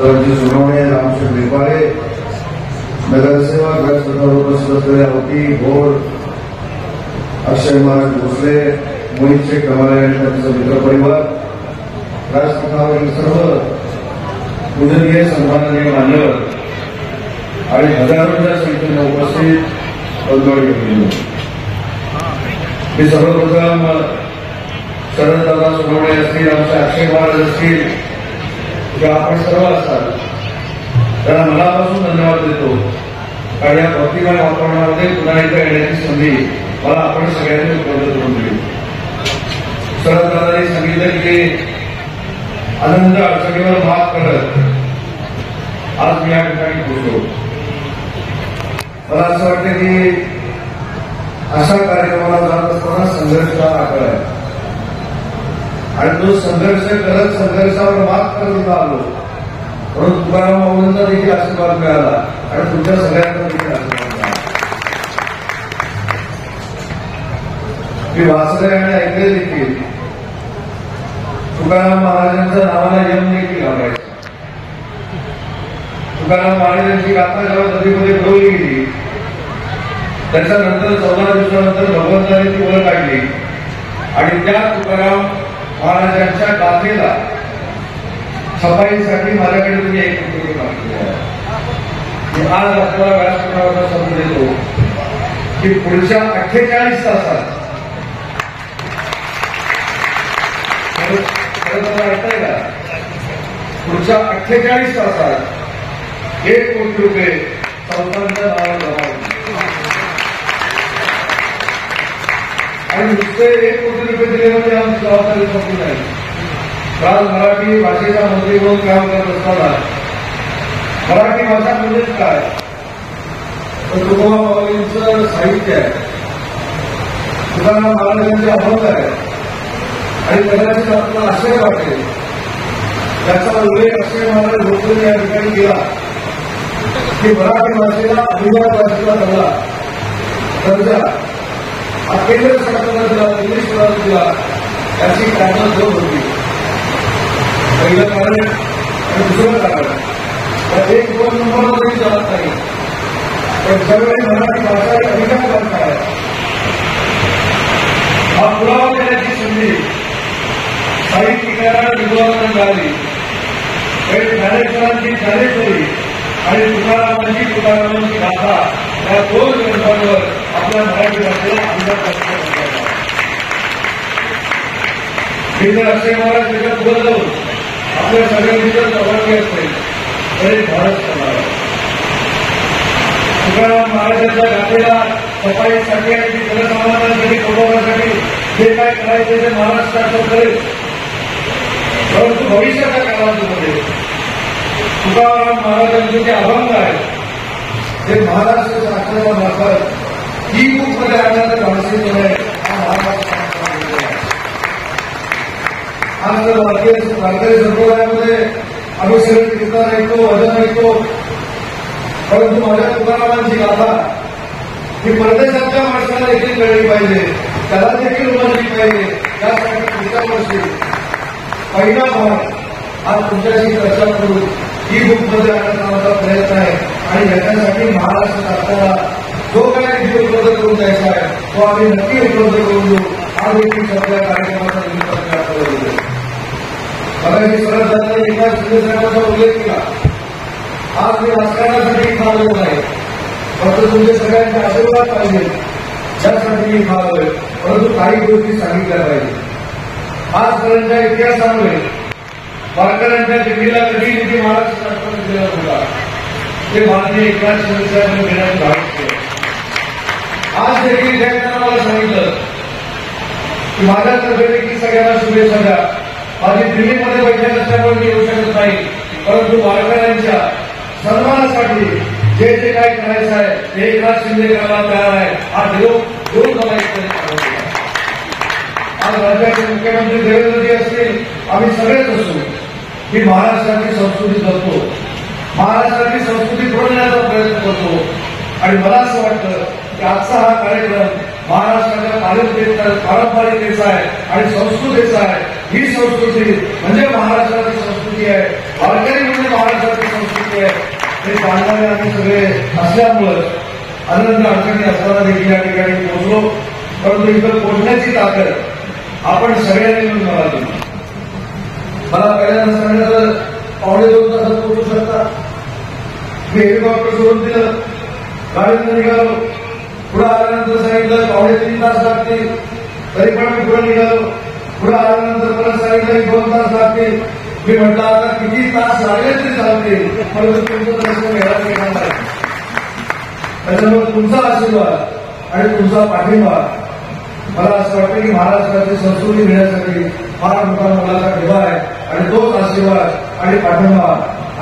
सुनावणे रामशेठ नेपाळे नगरसेवक व्यासपीठावर उपस्थित असलेल्या होती घोड अक्षय महाराज भोसले मोहित शेख कमाले आणि त्यांचा मित्रपरिवार व्यासपीठावरील सर्व पूजनीय सन्माननीय मान्यवर आणि हजारोच्या संख्येने उपस्थित बंधुवाडी केली. मी सर्वप्रथम शरददादा सोनवणे असतील, आमचे अक्षय महाराज असतील किंवा आपण सर्व असतात त्यांना मनापासून धन्यवाद देतो. कारण या भक्तिमय वातावरणामध्ये पुन्हा एकदा येण्याची संधी मला आपण सगळ्यांनी उपलब्ध करून दिली. शरददादांनी सांगितलं की आनंद अडचणीवर मात करत आज मी या ठिकाणी पोहोचलो. मला असं वाटतं की अशा कार्यक्रमाला जात असताना संघर्षाचा आकडा आहे आणि तो संघर्ष करत संघर्षावर मात करत आलो म्हणून तुकाराम माऊलींचा देखील आशीर्वाद मिळाला आणि तुमच्या सगळ्यांना देखील आशीर्वाद मिळाला. मी वाचले आणि ऐकले देखील तुकाराम महाराजांच्या नावाला यम देखील लावायचा. तुकाराम महाराजांची गाथा जेव्हा नदीमध्ये बुडवली गेली त्याच्यानंतर 14 दिवसानंतर भगवंताने ती ओळख काढली आणि त्या तुकाराम महाराजांच्या गाथेला छपाईसाठी माझ्याकडे तुम्ही एक पुस्तक मागितले आहे. आज आपल्याला व्यासपीठावर समजून देतो की पुढच्या 48 तासात ऐकताय का, पुढच्या 48 तासात 1 कोटी रुपये संस्थांच्या नावावर जमा होतील आणि नुसते 1 कोटी रुपये दिले म्हणजे आमची जबाबदारी संपली नाही. काल मराठी भाषेचा मंत्री म्हणून काम करत असताना मराठी भाषा म्हणजेच काय तर तुकाराम माऊलींचं साहित्य आहे, तुकाराम महाराजांचे अभंग आहे आणि कदाचित आपल्याला आश्चर्य वाटेल त्याचा उल्लेख अक्षय महाराज भोसले या ठिकाणी केला की मराठी भाषेला अभिजात भाषेला चांगला दर्जा हा केंद्र सरकारला दिला, इंग्लिश पदाला दिला याची कारणं दोन होती. पहिलं कारण आणि दुसरं कारण त्या 1-2 नंबरला तरी चालत नाही. पण ज्यावेळी मराठी भाषा ही अभिजात भाषा आहे हा पुरावा देण्याची संधी साहित्यिकांना विद्वानांना मिळाली. काही ज्ञानेश्वरांची ज्ञानेश्वरी आणि तुकारामांची तुकारामांची गाथा या 2 ग्रंथांवर आपल्या मराठी भाषेला अभिजात भाषा मी जर अक्षय महाराज त्याच्यात पुढे जाऊन आपल्या सगळ्यांनी जर जबाबदारी असेल तरी भारत करणार. तुकाराम महाराजांच्या गाथेला सफाईसाठी आणि जनसामान्यांसाठी कुटुंबासाठी जे काय करायचे ते महाराष्ट्राचं करेल. परंतु भविष्याच्या कालावधीमध्ये तुकाराम महाराजांचे जे अभंग आहेत ते महाराष्ट्र शासनामार्फत ई बुक मध्ये आणण्याचं भाषेमुळे हा महाराष्ट्र आज भारतीय संप्रदायामध्ये आम्ही सगळे कीर्तन ऐकतो, भजन ऐकतो, परंतु माझ्या तुकारामांची गाथा ही परदेशातल्या माणसाला देखील कळली पाहिजे, त्याला देखील उमजली पाहिजे. त्यासाठी पुढच्या वर्षी पहिला भाग हा तुमच्याशी चर्चा करून ई बुक मध्ये आणण्याचा प्रयत्न आहे आणि याच्यासाठी महाराष्ट्र शासनाला जो काही निधी उपलब्ध करून द्यायचा आहे तो आम्ही नक्की उपलब्ध करून देऊ. हा देखील सगळ्या कार्यक्रमाचा निमित्त मला मी सरळ एका शिवसेनेचा उल्लेख केला. आज मी राजकारणासाठी खावलेलो नाही, फक्त तुमचे सगळ्यांचे आशीर्वाद पाहिजे त्यासाठी मी खावलोय. परंतु काही गोष्टी सांगितल्या पाहिजे. आजपर्यंतच्या इतिहासामुळे वारकऱ्यांच्या दिल्लीला कधी निधी महाराष्ट्र शासनाने दिला होता ते भारतीय एकनाथ शिंदे साहेबांनी देण्याचे भाग केले. आज देखील त्यांना मला सांगितलं की माझ्यातर्फे देखील सगळ्यांना शुभेच्छा द्या. माझी दिल्लीमध्ये बैठक असल्यामुळे मी येऊ शकत नाही, परंतु वारकऱ्यांच्या सन्मानासाठी जे जे काय करायचं आहे ते एकनाथ शिंदे करायला तयार आहे. हा देऊन मला आज राज्याचे मुख्यमंत्री देवेंद्रजी असतील, आम्ही सगळेच असू मी महाराष्ट्राची संस्कृती जपतो, महाराष्ट्राची संस्कृती पुढे नेण्याचा प्रयत्न करतो. आणि मला असं वाटतं की आजचा हा कार्यक्रम महाराष्ट्राच्या पारंपरिकतेचा आहे आणि संस्कृतीचा आहे. ही संस्कृती म्हणजे महाराष्ट्राची संस्कृती आहे. वारकरी म्हणजे महाराष्ट्राची गोष्टी आहेत ते जाणणारे आम्ही सगळे असल्यामुळं अनंत अडचणी असताना देखील या ठिकाणी पोहोचलो. परंतु इथं पोहोचण्याची ताकद आपण सगळ्यांनी मिळून मला दिली. मला पहिल्यांदा सांगितलं 2.5 तासात पोहोचू शकता. मी हेलिकॉप्टर सोडून दिलं, गाडीतून निघालो. पुढे आल्यानंतर सांगितलं 2.5 तास लागतील, तरी पण मी पुढे निघालो. पुढे आल्यानंतर परत सांगितलं 2 तास लागतील. मी म्हटलं आता किती तास लागले तरी चालतील, परंतु तुमचं दर्शन घ्यायला येणार नाही. त्याच्यामुळे तुमचा आशीर्वाद आणि तुमचा पाठिंबा मला असं वाटतं की महाराष्ट्राची संस्कृती घेण्यासाठी फार मोठा मोलाचा ठेवा आहे. आणि तोच आशीर्वाद आणि पाठिंबा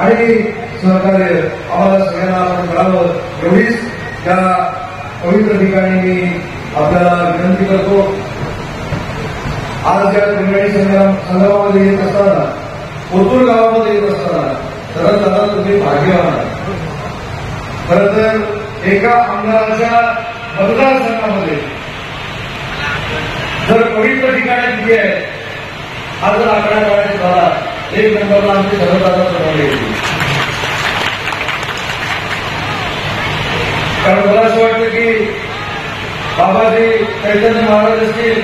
आणि सहकार्य आम्हाला सगळ्यांना आपण करावं एवढीच या पवित्र ठिकाणी मी आपल्याला विनंती करतो. आज या त्रिवेणी संगमामध्ये येत असताना, कोथरूड गावामध्ये येत असताना खरं दादा तुम्ही भाग्यवान आहात. खरं तर एका आमदाराच्या मतदारसंघामध्ये जर पवित्र ठिकाणी किती आहे हा जर आकडा काढायचा झाला 1 नंबरला आमचे शरददादा सोनवणे येतील. कारण मला असं वाटतं की बाबाजी चैतन्य महाराज असतील,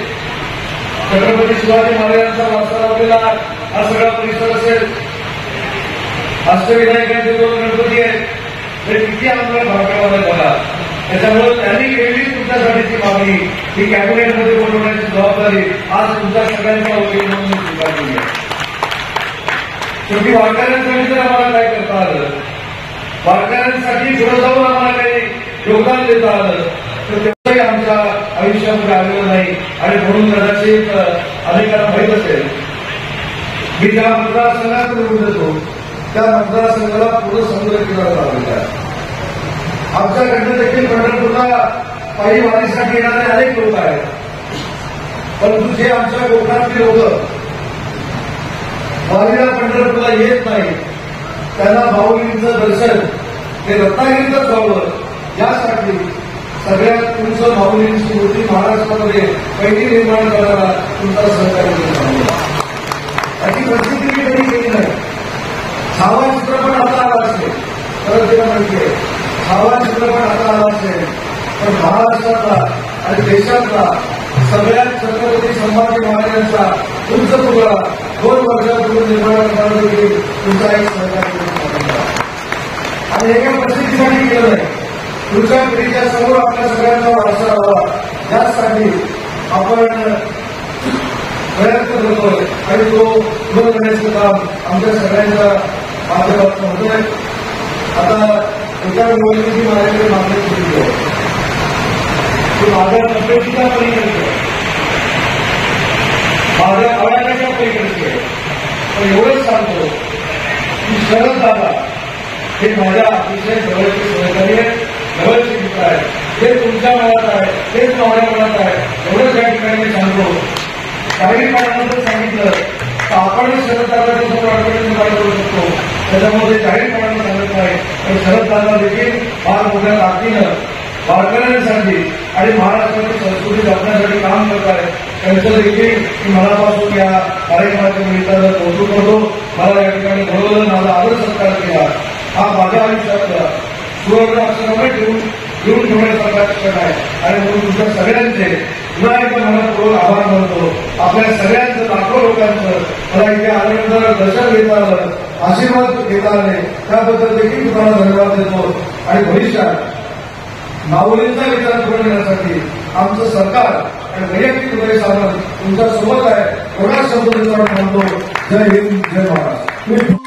छत्रपती शिवाजी महाराजांचा वारसा लावलेला हा सगळा परिसर असेल, अष्टविनायकांचे 2 गणपती आहेत, हे किती आमदार भाग्यवान झाला. त्याच्यामुळे त्यांनी केलेली तुमच्यासाठीची मागणी ही कॅबिनेटमध्ये बोलवण्याची जबाबदारी आज तुमच्या सगळ्यांचा वकील म्हणून स्वीकारली आहे. शेवटी वारकऱ्यांसाठी जर आम्हाला काय करता आलं, वारकऱ्यांसाठी पुढे जाऊन आम्हाला काही योगदान देता आलं तर तेवढंही आमच्या आयुष्यामध्ये आलेलं नाही. आणि म्हणून कदाचित अनेकांना माहीत असेल मी ज्या मतदारसंघात निवडून देतो त्या मतदारसंघाला पूर्ण समुद्र किनारा लावलेला आहे. आमच्याकडनं देखील पंढरपूरला पायी वारीसाठी येणारे अनेक लोक आहेत. परंतु जे आमच्या कोकणातली लोक वारीला पंढरपूरला येत नाही त्यांना माऊलींचं दर्शन हे रत्नागिरीतच व्हावं यासाठी सगळ्यात तुमचं माऊलींची मूर्ती महाराष्ट्रामध्ये पहिली निर्माण करायला तुमचा सहकार्य याची प्रसिद्धी मी कधी केली नाही. छावा चित्रपट आता आला असेल तर तिला माहिती आहे, छावा चित्रपट आता आला असेल पण महाराष्ट्रातला आणि देशातला सगळ्यात छत्रपती संभाजी महाराजांचा उंच पुतळा 2 वर्षापूर्वी निर्माण करणारा देखील तुमचा एक सहकार्य आणि एका प्रसिद्धीसाठी केलं नाही. पुढच्या पिढीच्या समोर आपल्या सगळ्यांचा वारसा राहावा यासाठी आपण प्रयत्न करतोय आणि तो पूर्ण करण्याचं काम आमच्या सगळ्यांच्या माध्यमातून होतोय. आता एका निवडणुकी माझ्याकडे मागणी केली आहे की माझ्या तब्येतीच्या पलीकडे माझ्या आवाजाच्या पलीकडे पण एवढंच सांगतो की शरद दादा हे माझ्या अतिशय जवळचे सहकारी आहेत, जवळचे मित्र आहेत. हे तुमच्या मनात आहे, तेच माझ्या मनात आहे एवढंच या ठिकाणी मी सांगतो. काही काळानंतर सांगितलं तर आपण शरद दादाच्या समोर अडचणी निर्माण करू शकतो, त्याच्यामध्ये काही काळानं सांगत नाही. पण शरद दादा देखील फार मोठ्या ताकदीनं वारकऱ्यांसाठी आणि महाराष्ट्राची संस्कृती जपण्यासाठी काम करत आहे. त्यांचं देखील मी मनापासून या कार्यक्रमाच्या निमित्तानं कौतुक करतो. मला या ठिकाणी बोलवलं, माझा आदर सत्कार केला. हा माझ्या आयुष्यातला सुवर्ण अक्षरामध्ये घेऊन ठेवण्यासारखा क्षण आहे. आणि म्हणून तुमच्या सगळ्यांचे पुन्हा एकदा मनापूर्वक आभार मानतो. आपल्या सगळ्यांचं, लाखो लोकांचं मला इथे आल्यानंतर दर्शन घेता आलं, आशीर्वाद घेता आले त्याबद्दल देखील तुम्हाला धन्यवाद देतो. आणि भविष्यात माऊलींचा विचार करून येण्यासाठी आमचं सरकार आणि वैयक्तिक उदय सामंत तुमच्या सोबत आहे एवढा शब्द म्हणतो. जय हिंद, जय महाराष्ट्र.